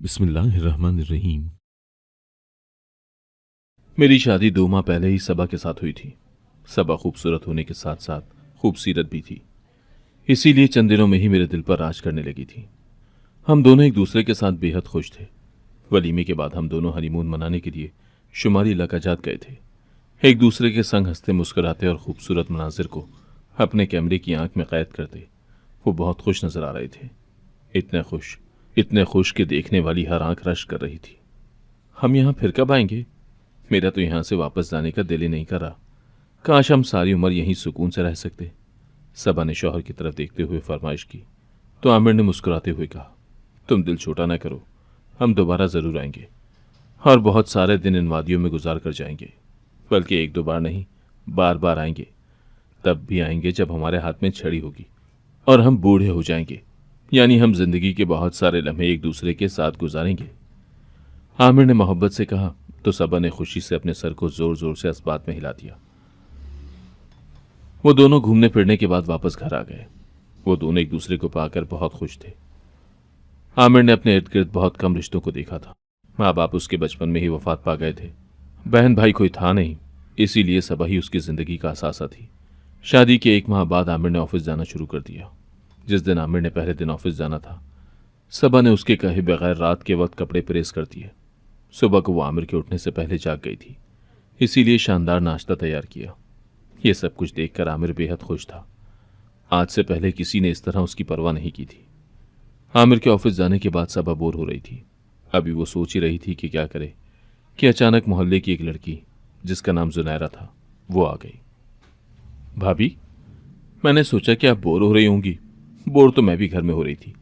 बिस्मिल्लाहिर्रहमानिर्रहीम। मेरी शादी 2 माह पहले ही सबा के साथ हुई थी। सबा खूबसूरत होने के साथ साथ खूबसीरत भी थी, इसीलिए चंद दिनों में ही मेरे दिल पर राज करने लगी थी। हम दोनों एक दूसरे के साथ बेहद खुश थे। वलीमे के बाद हम दोनों हनीमून मनाने के लिए शुमारी इलाका जात गए थे। एक दूसरे के संग हंसते मुस्कुराते और खूबसूरत मनाजिर को अपने कैमरे की आंख में कैद करते वो बहुत खुश नजर आ रहे थे। इतने खुश कि देखने वाली हर आंख रश कर रही थी। हम यहाँ फिर कब आएंगे? मेरा तो यहाँ से वापस जाने का दिल ही नहीं कर रहा। काश हम सारी उम्र यहीं सुकून से रह सकते। सबा ने शौहर की तरफ देखते हुए फरमाइश की तो आमिर ने मुस्कुराते हुए कहा, तुम दिल छोटा ना करो, हम दोबारा जरूर आएंगे और बहुत सारे दिन इन वादियों में गुजार कर जाएंगे। बल्कि 1-2 बार नहीं, बार बार आएंगे। तब भी आएंगे जब हमारे हाथ में छड़ी होगी और हम बूढ़े हो जाएंगे, यानी हम जिंदगी के बहुत सारे लम्हे एक दूसरे के साथ गुजारेंगे। आमिर ने मोहब्बत से कहा तो सबा ने खुशी से अपने सर को जोर जोर से इस बात में हिला दिया। वो दोनों घूमने फिरने के बाद वापस घर आ गए। वो दोनों एक दूसरे को पाकर बहुत खुश थे। आमिर ने अपने इर्द गिर्द बहुत कम रिश्तों को देखा था। माँ बाप उसके बचपन में ही वफात पा गए थे। बहन भाई कोई था नहीं, इसीलिए सबा ही उसकी जिंदगी का असासा थी। शादी के 1 माह बाद आमिर ने ऑफिस जाना शुरू कर दिया। जिस दिन आमिर ने पहले दिन ऑफिस जाना था, सबा ने उसके कहे बगैर रात के वक्त कपड़े प्रेस कर दिए। सुबह को वो आमिर के उठने से पहले जाग गई थी, इसीलिए शानदार नाश्ता तैयार किया। यह सब कुछ देखकर आमिर बेहद खुश था। आज से पहले किसी ने इस तरह उसकी परवाह नहीं की थी। आमिर के ऑफिस जाने के बाद सबा बोर हो रही थी। अभी वो सोच ही रही थी कि क्या करे कि अचानक मोहल्ले की एक लड़की, जिसका नाम जुनैरा था, वो आ गई। भाभी, मैंने सोचा कि आप बोर हो रही होंगी। बोर तो मैं भी घर में हो रही थी,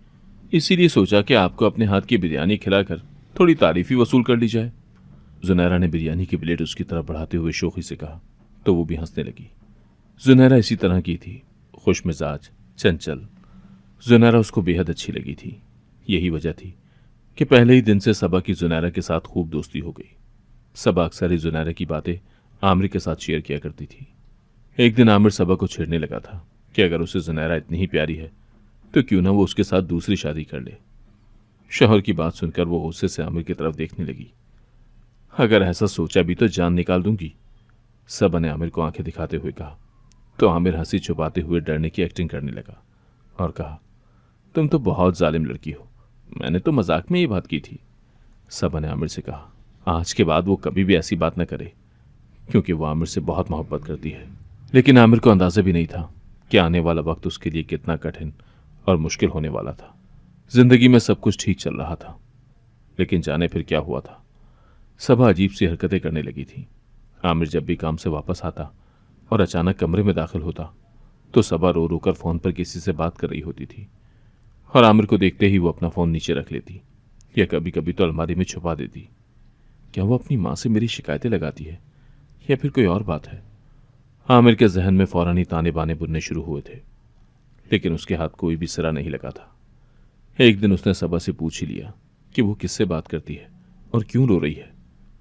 इसीलिए सोचा कि आपको अपने हाथ की बिरयानी खिलाकर थोड़ी तारीफ ही वसूल कर ली जाए। जुनैरा ने बिरयानी की प्लेट उसकी तरफ बढ़ाते हुए शोखी से कहा तो वो भी हंसने लगी। जुनैरा इसी तरह की थी, खुश मिजाज, चंचल। जुनैरा उसको बेहद अच्छी लगी थी। यही वजह थी कि पहले ही दिन से सबा की जुनैरा के साथ खूब दोस्ती हो गई। सबा अक्सर ही जुनैरा की बातें आमिर के साथ शेयर किया करती थी। एक दिन आमिर सबा को छेड़ने लगा था कि अगर उसे जुनैरा इतनी ही प्यारी है तो क्यों ना वो उसके साथ दूसरी शादी कर ले। शौहर की बात सुनकर वो गुस्से से आमिर की तरफ देखने लगी। अगर ऐसा सोचा भी तो जान निकाल दूंगी, सबा ने आमिर को आंखें दिखाते हुए कहा। तो आमिर हंसी छुपाते हुए डरने की एक्टिंग करने लगा और कहा, तुम तो बहुत जालिम लड़की हो, मैंने तो मजाक में ये बात की थी। सबा ने आमिर से कहा, आज के बाद वो कभी भी ऐसी बात न करे, क्योंकि वो आमिर से बहुत मोहब्बत करती है। लेकिन आमिर को अंदाजा भी नहीं था कि आने वाला वक्त उसके लिए कितना कठिन और मुश्किल होने वाला था। जिंदगी में सब कुछ ठीक चल रहा था, लेकिन जाने फिर क्या हुआ था। सबा अजीब सी हरकतें करने लगी थी। आमिर जब भी काम से वापस आता और अचानक कमरे में दाखिल होता तो सबा रो रो कर फोन पर किसी से बात कर रही होती थी और आमिर को देखते ही वो अपना फोन नीचे रख लेती या कभी कभी तो अलमारी में छुपा देती। क्या वो अपनी माँ से मेरी शिकायतें लगाती है या फिर कोई और बात है? आमिर के जहन में फौरन ही ताने बाने बुनने शुरू हुए थे, लेकिन उसके हाथ कोई भी सिरा नहीं लगा था। एक दिन उसने सबा से पूछ ही लिया कि वो किससे बात करती है और क्यों रो रही है,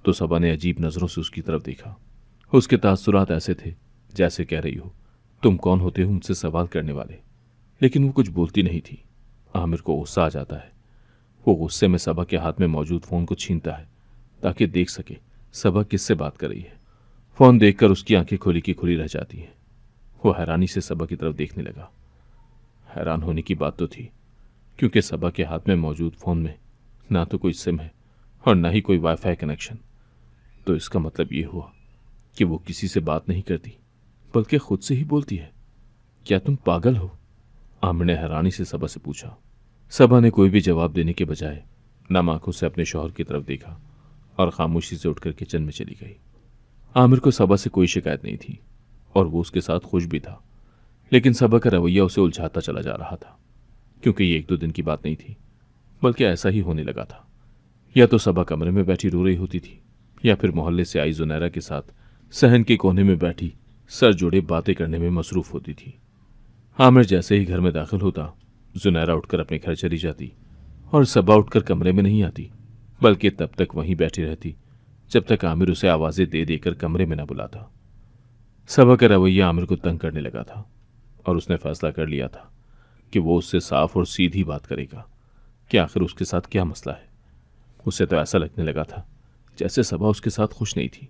तो सबा ने अजीब नजरों से उसकी तरफ देखा। उसके तासुरात ऐसे थे जैसे कह रही हो, तुम कौन होते हो मुझसे सवाल करने वाले। लेकिन वो कुछ बोलती नहीं थी। आमिर को गुस्सा आ जाता है। वो गुस्से में सबा के हाथ में मौजूद फोन को छीनता है ताकि देख सके सबा किससे बात कर रही है। फोन देखकर उसकी आंखें खुली की खुली रह जाती हैं। वो हैरानी से सबा की तरफ देखने लगा। हैरान होने की बात तो थी, क्योंकि सबा के हाथ में मौजूद फोन में ना तो कोई सिम है और ना ही कोई वाईफाई कनेक्शन। तो इसका मतलब ये हुआ कि वो किसी से बात नहीं करती, बल्कि खुद से ही बोलती है। क्या तुम पागल हो? आमिर ने हैरानी से सबा से पूछा। सबा ने कोई भी जवाब देने के बजाय नम आंखों से अपने शौहर की तरफ देखा और खामोशी से उठकर किचन में चली गई। आमिर को सबा से कोई शिकायत नहीं थी और वो उसके साथ खुश भी था, लेकिन सबा का रवैया उसे उलझाता चला जा रहा था, क्योंकि ये 1-2 दिन की बात नहीं थी, बल्कि ऐसा ही होने लगा था। या तो सबा कमरे में बैठी रो रही होती थी या फिर मोहल्ले से आई जुनैरा के साथ सहन के कोने में बैठी सर जोड़े बातें करने में मसरूफ होती थी। आमिर जैसे ही घर में दाखिल होता, जुनैरा उठकर अपने घर चली जाती और सबा उठकर कमरे में नहीं आती, बल्कि तब तक वहीं बैठी रहती जब तक आमिर उसे आवाजें दे देकर कमरे में न बुलाता। सबा का रवैया आमिर को तंग करने लगा था और उसने फैसला कर लिया था कि वो उससे साफ और सीधी बात करेगा कि आखिर उसके साथ क्या मसला है। उसे तो ऐसा लगने लगा था जैसे सबा उसके साथ खुश नहीं थी,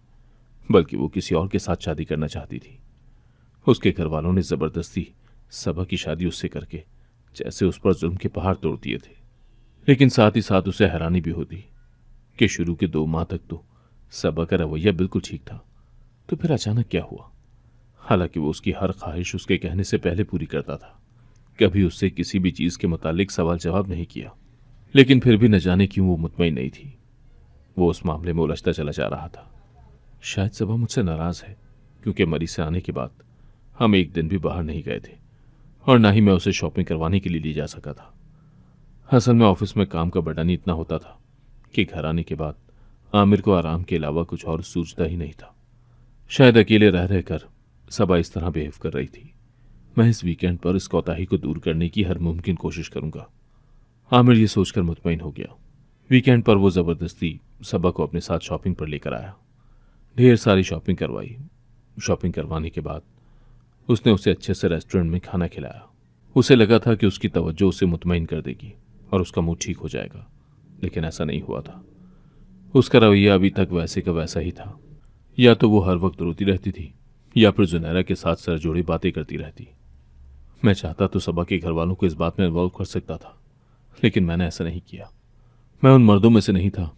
बल्कि वो किसी और के साथ शादी करना चाहती थी। उसके घर वालों ने जबरदस्ती सबा की शादी उससे करके जैसे उस पर जुल्म के पहाड़ तोड़ दिए थे। लेकिन साथ ही साथ उसे हैरानी भी होती कि शुरू के 2 माह तक तो सबा का रवैया बिल्कुल ठीक था, तो फिर अचानक क्या हुआ। हालांकि वो उसकी हर ख्वाहिश उसके कहने से पहले पूरी करता था, कभी उससे किसी भी चीज के मुतालिक सवाल जवाब नहीं किया, लेकिन फिर भी न जाने क्यों वो मुतमईन नहीं थी। वो उस मामले में उलझता चला जा रहा था। शायद सबा मुझसे नाराज है, क्योंकि मरी से आने के बाद हम एक दिन भी बाहर नहीं गए थे और ना ही मैं उसे शॉपिंग करवाने के लिए ले जा सका था। असल में ऑफिस में काम का बर्डन इतना होता था कि घर आने के बाद आमिर को आराम के अलावा कुछ और सूझता ही नहीं था। शायद अकेले रह रहकर सबा इस तरह बिहेव कर रही थी। मैं इस वीकेंड पर इस कोताही को दूर करने की हर मुमकिन कोशिश करूंगा। आमिर ये सोचकर मुतमईन हो गया। वीकेंड पर वो जबरदस्ती सबा को अपने साथ शॉपिंग पर लेकर आया। ढेर सारी शॉपिंग करवाई। शॉपिंग करवाने के बाद उसने उसे अच्छे से रेस्टोरेंट में खाना खिलाया। उसे लगा था कि उसकी तवज्जो उसे मुतमईन कर देगी और उसका मूड ठीक हो जाएगा, लेकिन ऐसा नहीं हुआ था। उसका रवैया अभी तक वैसे का वैसा ही था। या तो वो हर वक्त रोती रहती थी या फिर जुनैरा के साथ सर जोड़े बातें करती रहती। मैं चाहता तो सबा के घर वालों को इस बात में इन्वॉल्व कर सकता था, लेकिन मैंने ऐसा नहीं किया। मैं उन मर्दों में से नहीं था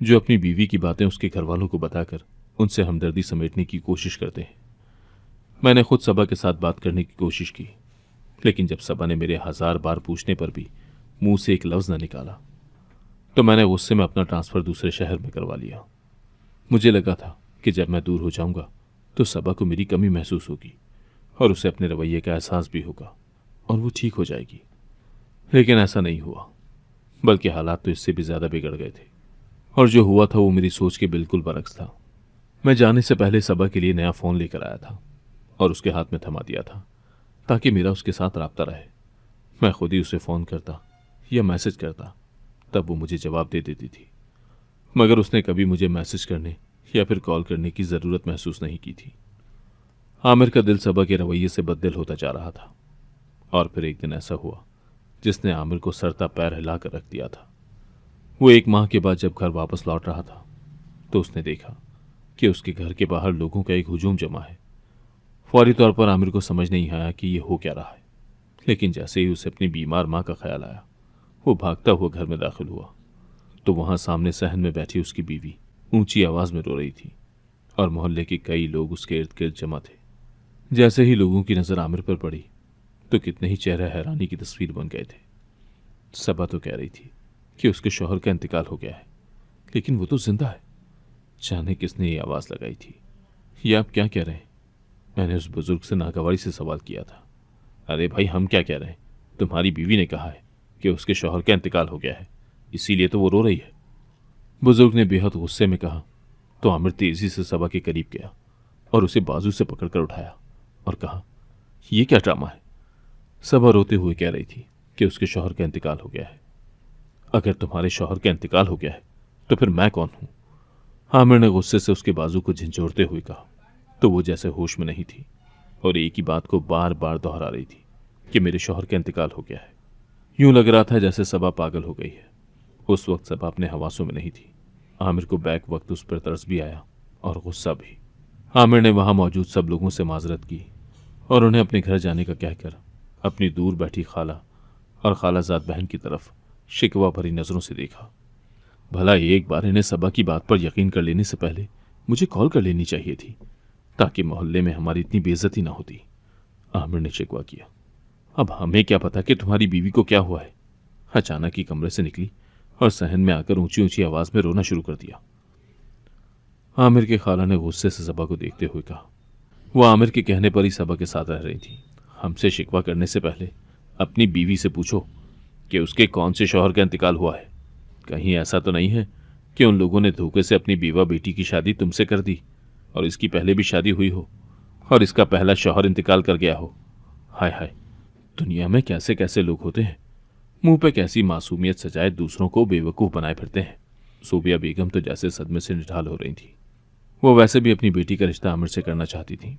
जो अपनी बीवी की बातें उसके घर वालों को बताकर उनसे हमदर्दी समेटने की कोशिश करते हैं। मैंने खुद सबा के साथ बात करने की कोशिश की, लेकिन जब सबा ने मेरे 1000 बार पूछने पर भी मुंह से एक लफ्ज न निकाला, तो मैंने गुस्से में अपना ट्रांसफर दूसरे शहर में करवा लिया। मुझे लगा था कि जब मैं दूर हो जाऊंगा तो सबा को मेरी कमी महसूस होगी और उसे अपने रवैये का एहसास भी होगा और वो ठीक हो जाएगी। लेकिन ऐसा नहीं हुआ, बल्कि हालात तो इससे भी ज्यादा बिगड़ गए थे और जो हुआ था वो मेरी सोच के बिल्कुल बरक्स था। मैं जाने से पहले सबा के लिए नया फ़ोन लेकर आया था और उसके हाथ में थमा दिया था ताकि मेरा उसके साथ राब्ता रहे। मैं खुद ही उसे फ़ोन करता या मैसेज करता, तब वो मुझे जवाब दे देती थी, मगर उसने कभी मुझे मैसेज करने या फिर कॉल करने की ज़रूरत महसूस नहीं की थी। आमिर का दिल सबा के रवैये से बददिल होता जा रहा था और फिर एक दिन ऐसा हुआ जिसने आमिर को सरता पैर हिला कर रख दिया था। वो 1 माह के बाद जब घर वापस लौट रहा था तो उसने देखा कि उसके घर के बाहर लोगों का एक हुजूम जमा है। फौरी तौर पर आमिर को समझ नहीं आया कि ये हो क्या रहा है, लेकिन जैसे ही उसे अपनी बीमार माँ का ख्याल आया, वो भागता हुआ घर में दाखिल हुआ तो वहां सामने सहन में बैठी उसकी बीवी ऊंची आवाज में रो रही थी और मोहल्ले के कई लोग उसके इर्द गिर्द जमा थे। जैसे ही लोगों की नजर आमिर पर पड़ी तो कितने ही चेहरे हैरानी की तस्वीर बन गए थे। सबा तो कह रही थी कि उसके शौहर का इंतकाल हो गया है, लेकिन वो तो जिंदा है। जाने किसने ये आवाज लगाई थी। ये आप क्या कह रहे हैं? मैंने उस बुजुर्ग से नागवारी से सवाल किया था। अरे भाई, हम क्या कह रहे हैं? तुम्हारी बीवी ने कहा है कि उसके शौहर का इंतकाल हो गया है, इसीलिए तो वो रो रही है। बुजुर्ग ने बेहद गुस्से में कहा तो आमिर तेजी से सबा के करीब गया और उसे बाजू से पकड़कर उठाया और कहा, यह क्या ड्रामा है? सबा रोते हुए कह रही थी कि उसके शौहर का इंतकाल हो गया है। अगर तुम्हारे शौहर का इंतकाल हो गया है तो फिर मैं कौन हूं? आमिर ने गुस्से से उसके बाजू को झंझोड़ते हुए कहा तो वो जैसे होश में नहीं थी और एक ही बात को बार बार दोहरा रही थी कि मेरे शौहर का इंतकाल हो गया है। यूं लग रहा था जैसे सबा पागल हो गई है। उस वक्त सबा अपने हवासों में नहीं थी। आमिर को बैक वक्त उस पर तरस भी आया और गुस्सा भी। आमिर ने वहां मौजूद सब लोगों से माजरत की और उन्हें अपने घर जाने का कहकर अपनी दूर बैठी खाला और खालाजाद बहन की तरफ शिकवा भरी नजरों से देखा। भला एक बार इन्हें सबा की बात पर यकीन कर लेने से पहले मुझे कॉल कर लेनी चाहिए थी, ताकि मोहल्ले में हमारी इतनी बेइज्जती ना होती। आमिर ने शिकवा किया। अब हमें क्या पता कि तुम्हारी बीवी को क्या हुआ है? अचानक ही कमरे से निकली और सहन में आकर ऊंची ऊंची आवाज में रोना शुरू कर दिया। आमिर के खाला ने गुस्से से सबा को देखते हुए कहा। वो आमिर के कहने पर ही सबा के साथ रह रही थी। हमसे शिकवा करने से पहले अपनी बीवी से पूछो कि उसके कौन से शौहर का इंतकाल हुआ है। कहीं ऐसा तो नहीं है कि उन लोगों ने धोखे से अपनी बीवा बेटी की शादी तुमसे कर दी और इसकी पहले भी शादी हुई हो और इसका पहला शौहर इंतकाल कर गया हो। हाय हाय, दुनिया में कैसे कैसे लोग होते हैं। मुंह पे कैसी मासूमियत सजाए दूसरों को बेवकूफ़ बनाए फिरते हैं। सूबिया बेगम तो जैसे सदमे से निढाल हो रही थी। वो वैसे भी अपनी बेटी का रिश्ता आमिर से करना चाहती थी,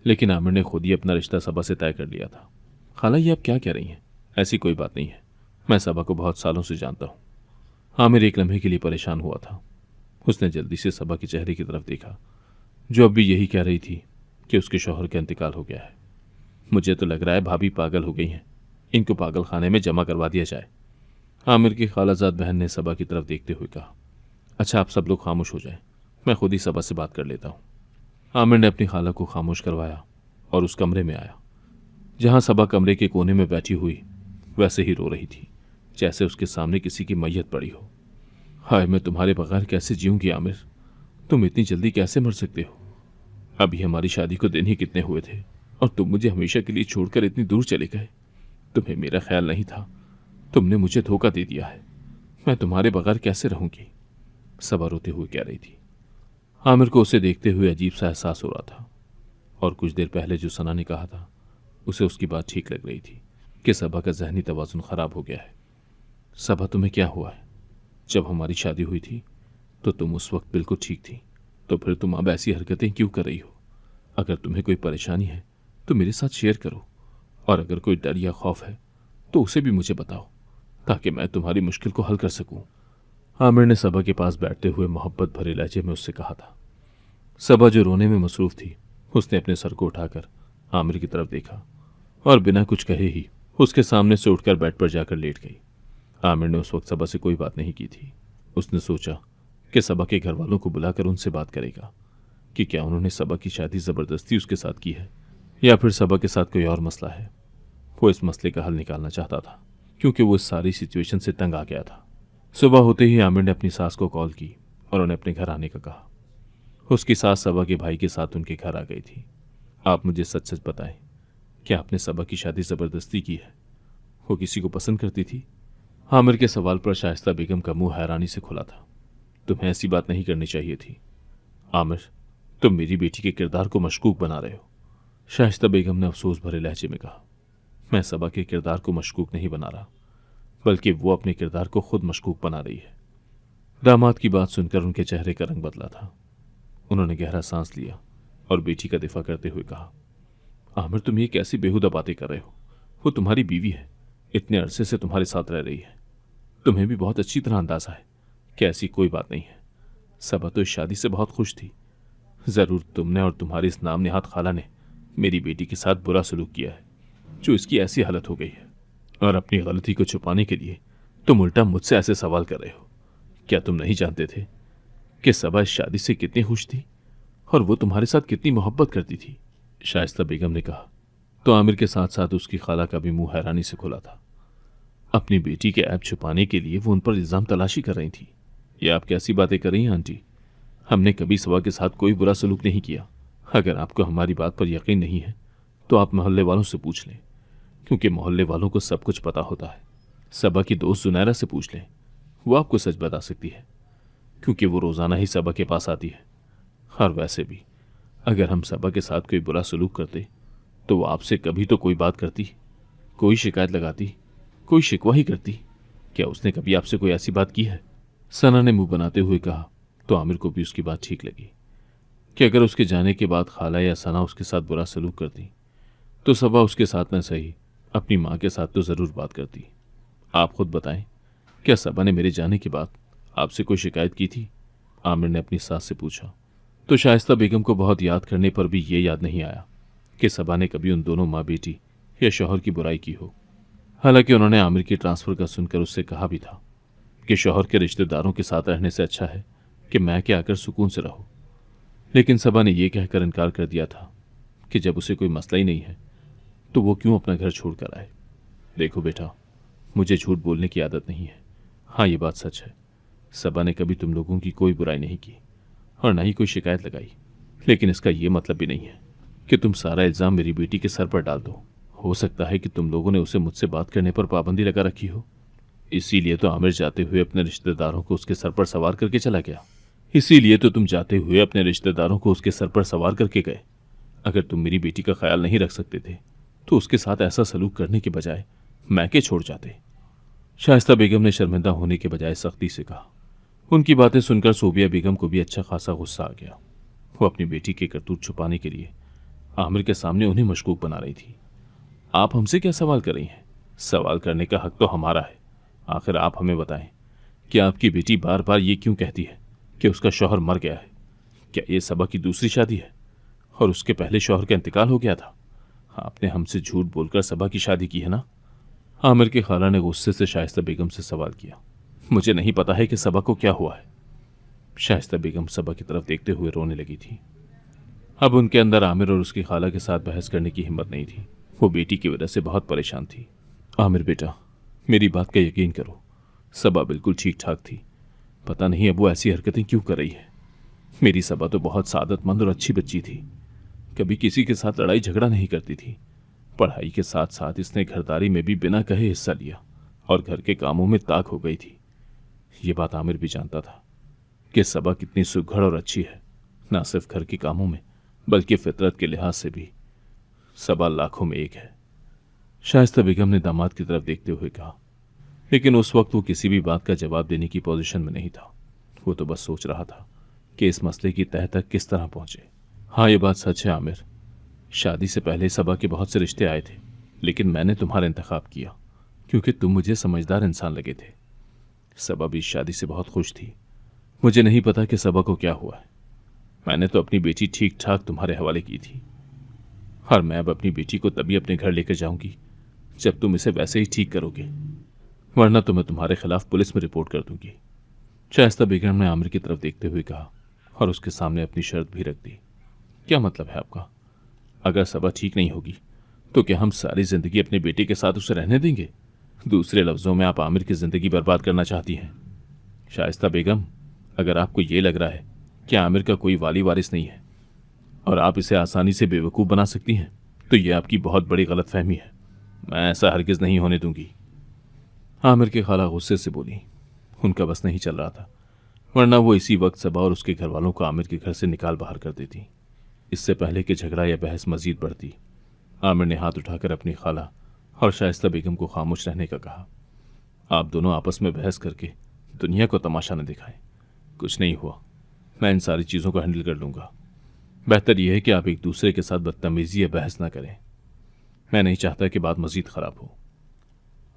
लेकिन आमिर ने खुद ही अपना रिश्ता सबा से तय कर लिया था। खाला, ये आप क्या कह रही हैं? ऐसी कोई बात नहीं है। मैं सबा को बहुत सालों से जानता हूँ। आमिर एक लम्हे के लिए परेशान हुआ था। उसने जल्दी से सबा के चेहरे की तरफ देखा, जो अब भी यही कह रही थी कि उसके शौहर का इंतकाल हो गया है। मुझे तो लग रहा है भाभी पागल हो गई हैं, इनको पागल खाने में जमा करवा दिया जाए। आमिर की खालाजाद बहन ने सबा की तरफ देखते हुए कहा, अच्छा आप सब लोग खामोश हो जाएं, मैं खुद ही सबा से बात कर लेता हूँ। आमिर ने अपनी खाला को खामोश करवाया और उस कमरे में आया जहां सबा कमरे के कोने में बैठी हुई वैसे ही रो रही थी जैसे उसके सामने किसी की मैयत पड़ी हो। हाय, मैं तुम्हारे बगैर कैसे जीऊंगी आमिर, तुम इतनी जल्दी कैसे मर सकते हो? अभी हमारी शादी को दिन ही कितने हुए थे और तुम मुझे हमेशा के लिए छोड़कर इतनी दूर चले गए। तुम्हें मेरा ख्याल नहीं था, तुमने मुझे धोखा दे दिया है। मैं तुम्हारे बगैर कैसे रहूंगी? सबा रोते हुए कह रही थी। आमिर को उसे देखते हुए अजीब सा एहसास हो रहा था और कुछ देर पहले जो सना ने कहा था उसे उसकी बात ठीक लग रही थी कि सबा का जहनी तवाजुन खराब हो गया है। सबा, तुम्हें क्या हुआ है? जब हमारी शादी हुई थी तो तुम उस वक्त बिल्कुल ठीक थी, तो फिर तुम अब ऐसी हरकतें क्यों कर रही हो? अगर तुम्हें कोई परेशानी है तो मेरे साथ शेयर करो, और अगर कोई डर या खौफ है तो उसे भी मुझे बताओ ताकि मैं तुम्हारी मुश्किल को हल कर सकूं। आमिर ने सबा के पास बैठते हुए मोहब्बत भरे लहजे में उससे कहा था। सबा जो रोने में मसरूफ थी, उसने अपने सर को उठाकर आमिर की तरफ देखा और बिना कुछ कहे ही उसके सामने से उठकर बेड पर जाकर लेट गई। आमिर ने उस वक्त सबा से कोई बात नहीं की थी। उसने सोचा कि सबा के घर वालों को बुलाकर उनसे बात करेगा कि क्या उन्होंने सबा की शादी जबरदस्ती उसके साथ की है या फिर सबा के साथ कोई और मसला है। वो इस मसले का हल निकालना चाहता था क्योंकि वो इस सारी सिचुएशन से तंग आ गया था। सुबह होते ही आमिर ने अपनी सास को कॉल की और उन्हें अपने घर आने का कहा। उसकी सास सबा के भाई के साथ उनके घर आ गई थी। आप मुझे सच सच बताएं, क्या आपने सबा की शादी जबरदस्ती की है? वो किसी को पसंद करती थी? आमिर के सवाल पर शाइस्ता बेगम का मुंह हैरानी से खुला था। तुम्हें ऐसी बात नहीं करनी चाहिए थी आमिर, तुम मेरी बेटी के किरदार को मशकूक बना रहे हो। शाइस्ता बेगम ने अफसोस भरे लहजे में कहा, मैं सबा के किरदार को मशकूक नहीं बना रहा, बल्कि वो अपने किरदार को खुद मशकूक बना रही है। दामाद की बात सुनकर उनके चेहरे का रंग बदला था। उन्होंने गहरा सांस लिया और बेटी का दिफा करते हुए कहा, आमिर तुम ये कैसी बेहुदा बातें कर रहे हो? वो तुम्हारी बीवी है, इतने अरसे से तुम्हारे साथ रह रही है। तुम्हें भी बहुत अच्छी तरह अंदाजा है कि ऐसी कोई बात नहीं है। सबा तो इस शादी से बहुत खुश थी। जरूर तुमने और तुम्हारी इस नाम नेहात खाला ने मेरी बेटी के साथ बुरा सलूक किया है जो इसकी ऐसी हालत हो गई है, और अपनी गलती को छुपाने के लिए तुम उल्टा मुझसे ऐसे सवाल कर रहे हो। क्या तुम नहीं जानते थे कि सबा इस शादी से कितनी खुश थी और वो तुम्हारे साथ कितनी मोहब्बत करती थी? शाइस्ता बेगम ने कहा तो आमिर के साथ साथ उसकी खाला का भी मुंह हैरानी से खुला था। अपनी बेटी के ऐब छुपाने के लिए वो उन पर इल्जाम तलाशी कर रही थी। ये आप कैसी बातें कर रही हैं आंटी? हमने कभी सबा के साथ कोई बुरा सलूक नहीं किया। अगर आपको हमारी बात पर यकीन नहीं है तो आप मोहल्ले वालों से पूछ लें, क्योंकि मोहल्ले वालों को सब कुछ पता होता है। सबा की दोस्त जुनैरा से पूछ लें, वो आपको सच बता सकती है, क्योंकि वो रोजाना ही सबा के पास आती है। और वैसे भी अगर हम सबा के साथ कोई बुरा सलूक करते तो वो आपसे कभी तो कोई बात करती, कोई शिकायत लगाती, कोई शिकवा ही करती। क्या उसने कभी आपसे कोई ऐसी बात की है? सना ने मुंह बनाते हुए कहा तो आमिर को भी उसकी बात ठीक लगी कि अगर उसके जाने के बाद खाला या सना उसके साथ बुरा सलूक करती तो सबा उसके साथ न सही अपनी माँ के साथ तो जरूर बात करती। आप खुद बताएं, क्या सबा ने मेरे जाने के बाद आपसे कोई शिकायत की थी? आमिर ने अपनी सास से पूछा तो शाइस्ता बेगम को बहुत याद करने पर भी ये याद नहीं आया कि सबा ने कभी उन दोनों माँ बेटी या शौहर की बुराई की हो। हालांकि उन्होंने आमिर की ट्रांसफर का सुनकर उससे कहा भी था कि शौहर के रिश्तेदारों के साथ रहने से अच्छा है कि मैके आकर सुकून से रहो। लेकिन सबा ने यह कहकर इनकार कर दिया था कि जब उसे कोई मसला ही नहीं है तो वो क्यों अपना घर छोड़कर आए। देखो बेटा, मुझे झूठ बोलने की आदत नहीं है। हाँ, ये बात सच है, सबा ने कभी तुम लोगों की कोई बुराई नहीं की और ना ही कोई शिकायत लगाई। लेकिन इसका यह मतलब भी नहीं है कि तुम सारा इल्जाम मेरी बेटी के सर पर डाल दो। हो सकता है कि तुम लोगों ने उसे मुझसे बात करने पर पाबंदी लगा रखी हो, इसीलिए तो आमिर जाते हुए अपने रिश्तेदारों को उसके सर पर सवार करके चला गया। इसीलिए तो तुम जाते हुए अपने रिश्तेदारों को उसके सर पर सवार करके गए। अगर तुम मेरी बेटी का ख्याल नहीं रख सकते थे तो उसके साथ ऐसा सलूक करने के बजाय मैके छोड़ जाते। शाइस्ता बेगम ने शर्मिंदा होने के बजाय सख्ती से कहा। उनकी बातें सुनकर सोबिया बेगम को भी अच्छा खासा गुस्सा आ गया। वो अपनी बेटी के करतूत छुपाने के लिए आमिर के सामने उन्हें मशकूक बना रही थी। आप हमसे क्या सवाल कर रही हैं? सवाल करने का हक तो हमारा है। आखिर आप हमें बताएं कि आपकी बेटी बार बार ये क्यों कहती है कि उसका शौहर मर गया है? क्या ये सबा की दूसरी शादी है और उसके पहले शौहर का इंतकाल हो गया था? आपने हमसे झूठ बोलकर सबा की शादी की है ना? आमिर की खाला ने गुस्से से शाइस्ता बेगम से सवाल किया। मुझे नहीं पता है कि सबा को क्या हुआ है। शाइस्ता बेगम सबा की तरफ देखते हुए रोने लगी थी। अब उनके अंदर आमिर और उसकी खाला के साथ बहस करने की हिम्मत नहीं थी। वो बेटी की वजह से बहुत परेशान थी। आमिर बेटा, मेरी बात का यकीन करो, सबा बिल्कुल ठीक ठाक थी। पता नहीं अब वो ऐसी हरकतें क्यों कर रही है। मेरी सबा तो बहुत सादतमंद और अच्छी बच्ची थी। कभी किसी के साथ लड़ाई झगड़ा नहीं करती थी। पढ़ाई के साथ साथ इसने घरदारी में भी बिना कहे हिस्सा लिया और घर के कामों में ताक हो गई थी। ये बात आमिर भी जानता था कि सबा कितनी सुघड़ और अच्छी है, ना सिर्फ घर के कामों में बल्कि फितरत के लिहाज से भी सबा लाखों में एक है। शाइस्ता बेगम ने दामाद की तरफ देखते हुए कहा, लेकिन उस वक्त वो किसी भी बात का जवाब देने की पोजीशन में नहीं था। वो तो बस सोच रहा था कि इस मसले की तह तक किस तरह पहुंचे। हाँ, ये बात सच है आमिर, शादी से पहले सबा के बहुत से रिश्ते आए थे, लेकिन मैंने तुम्हारा इंतखाब किया क्योंकि तुम मुझे समझदार इंसान लगे थे। सबा भी इस शादी से बहुत खुश थी। मुझे नहीं पता कि सबा को क्या हुआ है। मैंने तो अपनी बेटी ठीक ठाक तुम्हारे हवाले की थी और मैं अब अपनी बेटी को तभी अपने घर लेकर जाऊंगी जब तुम इसे वैसे ही ठीक करोगे, वरना तो मैं तुम्हारे खिलाफ पुलिस में रिपोर्ट कर दूंगी। शाइस्ता बेगम ने आमिर की तरफ देखते हुए कहा और उसके सामने अपनी शर्त भी रख दी। क्या मतलब है आपका? अगर सबा ठीक नहीं होगी तो क्या हम सारी जिंदगी अपने बेटे के साथ उसे रहने देंगे? दूसरे लफ्जों में आप आमिर की जिंदगी बर्बाद करना चाहती हैं। शाइस्ता बेगम, अगर आपको ये लग रहा है कि आमिर का कोई वाली वारिस नहीं है और आप इसे आसानी से बेवकूफ़ बना सकती हैं, तो यह आपकी बहुत बड़ी गलतफहमी है। मैं ऐसा हरगिज़ नहीं होने दूंगी। आमिर की खाला गुस्से से बोली। उनका बस नहीं चल रहा था, वरना वो इसी वक्त सबा और उसके घर वालों को आमिर के घर से निकाल बाहर कर देती। इससे पहले कि झगड़ा या बहस मजीद बढ़ती, आमिर ने हाथ उठाकर अपनी खाला और शाइस्ता बेगम को खामोश रहने का कहा। आप दोनों आपस में बहस करके दुनिया को तमाशा न दिखाएं। कुछ नहीं हुआ, मैं इन सारी चीज़ों को हैंडल कर लूँगा। बेहतर यह है कि आप एक दूसरे के साथ बदतमीजी या बहस ना करें। मैं नहीं चाहता कि बात मजीद खराब हो।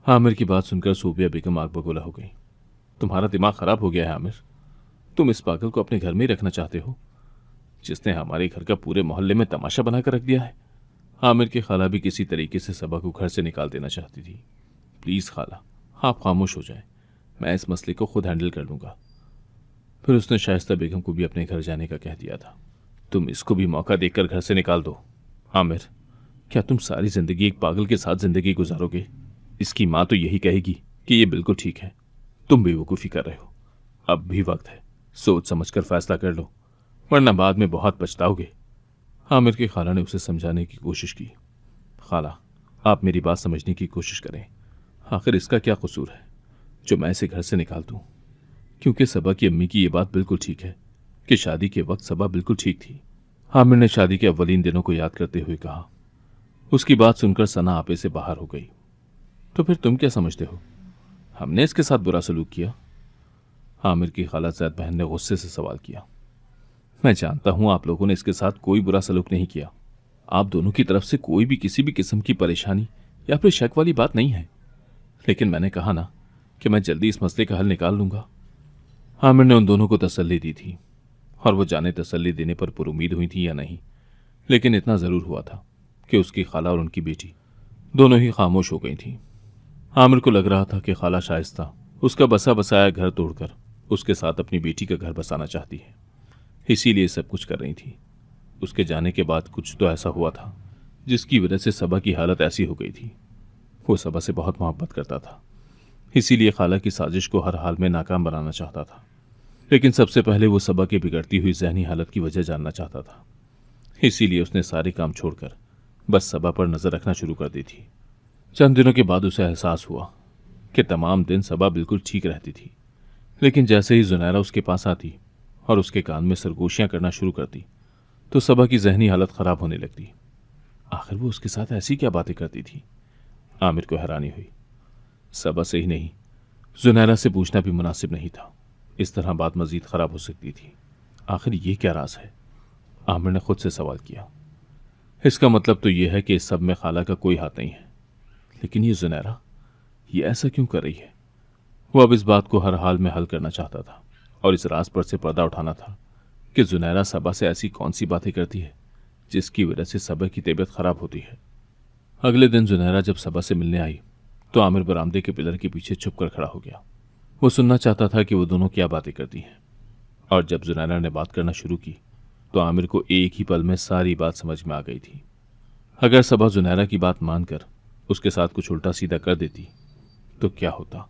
आमिर की बात सुनकर सूबिया बेगम आग बगोला हो गई। तुम्हारा दिमाग खराब हो गया है आमिर। तुम इस पागल को अपने घर में ही रखना चाहते हो, जिसने हमारे घर का पूरे मोहल्ले में तमाशा बनाकर रख दिया है। आमिर की खाला भी किसी तरीके से सबा को घर से निकाल देना चाहती थी। प्लीज़ खाला, आप खामोश हो जाएं, मैं इस मसले को खुद हैंडल कर लूँगा। फिर उसने शाइस्ता बेगम को भी अपने घर जाने का कह दिया था। तुम इसको भी मौका देकर घर से निकाल दो। आमिर, क्या तुम सारी जिंदगी एक पागल के साथ जिंदगी गुजारोगे? इसकी माँ तो यही कहेगी कि ये बिल्कुल ठीक है। तुम बेवकूफ़ी कर रहे हो। अब भी वक्त है, सोच समझकर फैसला कर लो, वरना बाद में बहुत पछताओगे। आमिर की खाला ने उसे समझाने की कोशिश की। खाला, आप मेरी बात समझने की कोशिश करें। आखिर इसका क्या कसूर है जो मैं इसे घर से निकाल दूं? क्योंकि सबा की अम्मी की ये बात बिल्कुल ठीक है कि शादी के वक्त सबा बिल्कुल ठीक थी। आमिर ने शादी के अव्वलीन दिनों को याद करते हुए कहा। उसकी बात सुनकर सना आपे से बाहर हो गई। तो फिर तुम क्या समझते हो, हमने इसके साथ बुरा सलूक किया? आमिर की खाला ज़ैद बहन ने गुस्से से सवाल किया। मैं जानता हूं आप लोगों ने इसके साथ कोई बुरा सलूक नहीं किया। आप दोनों की तरफ से कोई भी किसी भी किस्म की परेशानी या फिर शक वाली बात नहीं है, लेकिन मैंने कहा ना कि मैं जल्दी इस मसले का हल निकाल लूंगा। आमिर ने उन दोनों को तसल्ली दी थी, और वो जाने तसल्ली देने पर पुरुमीद हुई थी या नहीं, लेकिन इतना ज़रूर हुआ था कि उसकी खाला और उनकी बेटी दोनों ही खामोश हो गई थी। आमिर को लग रहा था कि खाला शाइस्ता उसका बसा बसाया घर तोड़कर उसके साथ अपनी बेटी का घर बसाना चाहती है, इसीलिए सब कुछ कर रही थी। उसके जाने के बाद कुछ तो ऐसा हुआ था जिसकी वजह से सबा की हालत ऐसी हो गई थी। वो सबा से बहुत मोहब्बत करता था, इसीलिए खाला की साजिश को हर हाल में नाकाम बनाना चाहता था। लेकिन सबसे पहले वो सबा की बिगड़ती हुई जहनी हालत की वजह जानना चाहता था, इसीलिए उसने सारे काम छोड़कर बस सबा पर नज़र रखना शुरू कर दी थी। चंद दिनों के बाद उसे एहसास हुआ कि तमाम दिन सबा बिल्कुल ठीक रहती थी, लेकिन जैसे ही जुनैरा उसके पास आती और उसके कान में सरगोशियां करना शुरू करती तो सबा की जहनी हालत ख़राब होने लगती। आखिर वो उसके साथ ऐसी क्या बातें करती थी? आमिर को हैरानी हुई। सबा से ही नहीं, जुनैरा से पूछना भी मुनासिब नहीं था। इस तरह बात मजीद ख़राब हो सकती थी। आखिर ये क्या राज है? आमिर ने खुद से सवाल किया। इसका मतलब तो यह है कि इस सब में खाला का कोई हाथ नहीं है, लेकिन ये जुनैरा ये ऐसा क्यों कर रही है? वो अब इस बात को हर हाल में हल करना चाहता था और इस राज पर से पर्दा उठाना था कि जुनैरा सबा से ऐसी कौन सी बातें करती है जिसकी वजह से सबा की तबीयत खराब होती है। अगले दिन जुनैरा जब सबा से मिलने आई तो आमिर बरामदे के पिलर के पीछे छुप कर खड़ा हो गया। वो सुनना चाहता था कि वो दोनों क्या बातें करती हैं, और जब जुनैरा ने बात करना शुरू की तो आमिर को एक ही पल में सारी बात समझ में आ गई थी। अगर सबा जुनैरा की बात मानकर उसके साथ कुछ उल्टा सीधा कर देती तो क्या होता,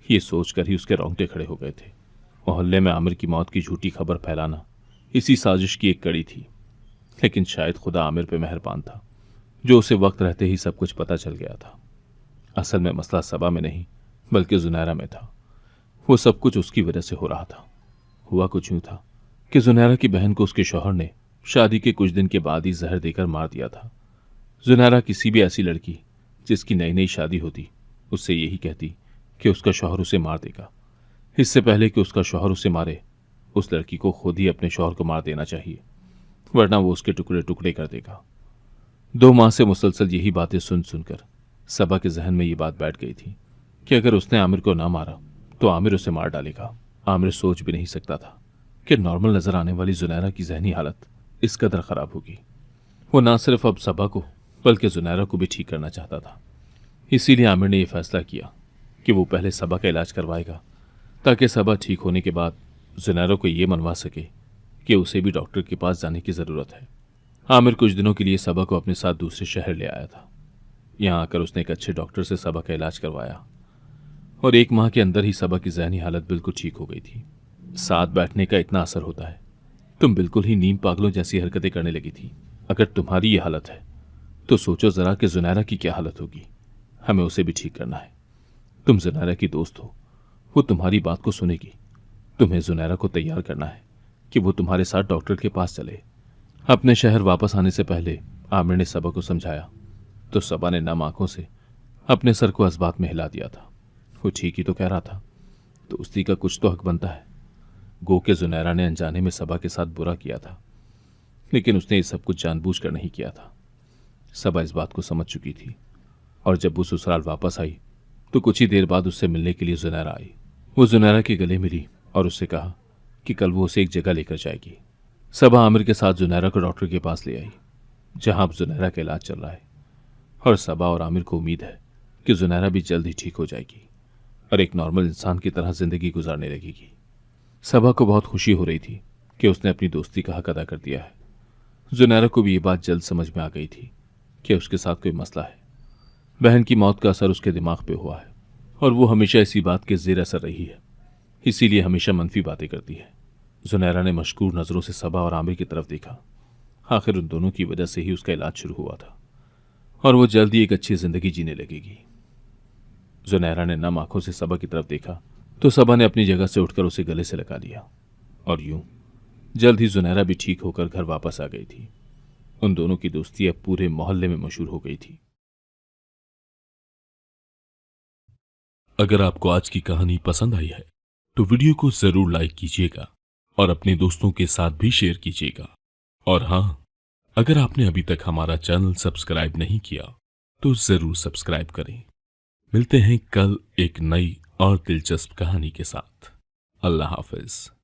ये सोचकर ही उसके रोंगटे खड़े हो गए थे। मोहल्ले में आमिर की मौत की झूठी खबर फैलाना इसी साजिश की एक कड़ी थी, लेकिन शायद खुदा आमिर पे मेहरबान था जो उसे वक्त रहते ही सब कुछ पता चल गया था। असल में मसला सबा में नहीं बल्कि जुनैरा में था। वो सब कुछ उसकी वजह से हो रहा था। हुआ कुछ यूं था कि जुनैरा की बहन को उसके शौहर ने शादी के कुछ दिन के बाद ही जहर देकर मार दिया था। जुनैरा किसी भी ऐसी लड़की जिसकी नई नई शादी होती उससे यही कहती कि उसका शौहर उसे मार देगा। इससे पहले कि उसका शौहर उसे मारे, उस लड़की को खुद ही अपने शौहर को मार देना चाहिए, वरना वो उसके टुकड़े टुकड़े कर देगा। 2 माह से मुसलसल यही बातें सुन सुनकर सबा के जहन में ये बात बैठ गई थी कि अगर उसने आमिर को ना मारा तो आमिर उसे मार डालेगा। आमिर सोच भी नहीं सकता था कि नॉर्मल नजर आने वाली जुनैरा की जहनी हालत इस कदर खराब होगी। वो ना सिर्फ अब सबा को बल्कि जुनैरा को भी ठीक करना चाहता था। इसीलिए आमिर ने यह फैसला किया कि वो पहले सबा का इलाज करवाएगा ताकि सबा ठीक होने के बाद जुनैरा को ये मनवा सके कि उसे भी डॉक्टर के पास जाने की ज़रूरत है। आमिर कुछ दिनों के लिए सबा को अपने साथ दूसरे शहर ले आया था। यहाँ आकर उसने एक अच्छे डॉक्टर से सबा का इलाज करवाया और 1 माह के अंदर ही सबा की जहनी हालत बिल्कुल ठीक हो गई थी। साथ बैठने का इतना असर होता है, तुम बिल्कुल ही नीम पागलों जैसी हरकतें करने लगी थी। अगर तुम्हारी ये हालत है तो सोचो जरा कि जुनैरा की क्या हालत होगी। हमें उसे भी ठीक करना है। तुम जुनैरा की दोस्त हो, वो तुम्हारी बात को सुनेगी। तुम्हें जुनैरा को तैयार करना है कि वो तुम्हारे साथ डॉक्टर के पास चले। अपने शहर वापस आने से पहले आमिर ने सबा को समझाया तो सबा ने नम आंखों से अपने सर को इस बात में हिला दिया था। वो ठीक ही तो कह रहा था, दोस्ती का कुछ तो हक बनता है। गो के जुनैरा ने अनजाने में सबा के साथ बुरा किया था, लेकिन उसने ये सब कुछ जानबूझकर नहीं किया था। सबा इस बात को समझ चुकी थी और जब वो ससुराल वापस आई तो कुछ ही देर बाद उससे मिलने के लिए जुनैरा आई। वो जुनैरा के गले मिली और उससे कहा कि कल वो उसे एक जगह लेकर जाएगी। सबा आमिर के साथ जुनैरा को डॉक्टर के पास ले आई जहां अब जुनैरा का इलाज चल रहा है, और सबा और आमिर को उम्मीद है कि जुनैरा भी जल्द ही ठीक हो जाएगी और एक नॉर्मल इंसान की तरह जिंदगी गुजारने लगेगी। सबा को बहुत खुशी हो रही थी कि उसने अपनी दोस्ती का हक अदा कर दिया है। जुनैरा को भी ये बात जल्द समझ में आ गई थी कि उसके साथ कोई मसला है। बहन की मौत का असर उसके दिमाग पे हुआ है और वो हमेशा इसी बात के जेर असर रही है, इसीलिए हमेशा मनफी बातें करती है। जुनैरा ने मशकूर नजरों से सबा और आमिर की तरफ देखा। आखिर उन दोनों की वजह से ही उसका इलाज शुरू हुआ था और वो जल्दी एक अच्छी जिंदगी जीने लगेगी। जुनैरा ने नम आंखों से सबा की तरफ देखा तो सबा ने अपनी जगह से उठकर उसे गले से लगा लिया और यूं जल्द ही जुनैरा भी ठीक होकर घर वापस आ गई थी। उन दोनों की दोस्ती अब पूरे मोहल्ले में मशहूर हो गई थी। अगर आपको आज की कहानी पसंद आई है तो वीडियो को जरूर लाइक कीजिएगा और अपने दोस्तों के साथ भी शेयर कीजिएगा। और हाँ, अगर आपने अभी तक हमारा चैनल सब्सक्राइब नहीं किया तो जरूर सब्सक्राइब करें। मिलते हैं कल एक नई और दिलचस्प कहानी के साथ। अल्लाह हाफिज।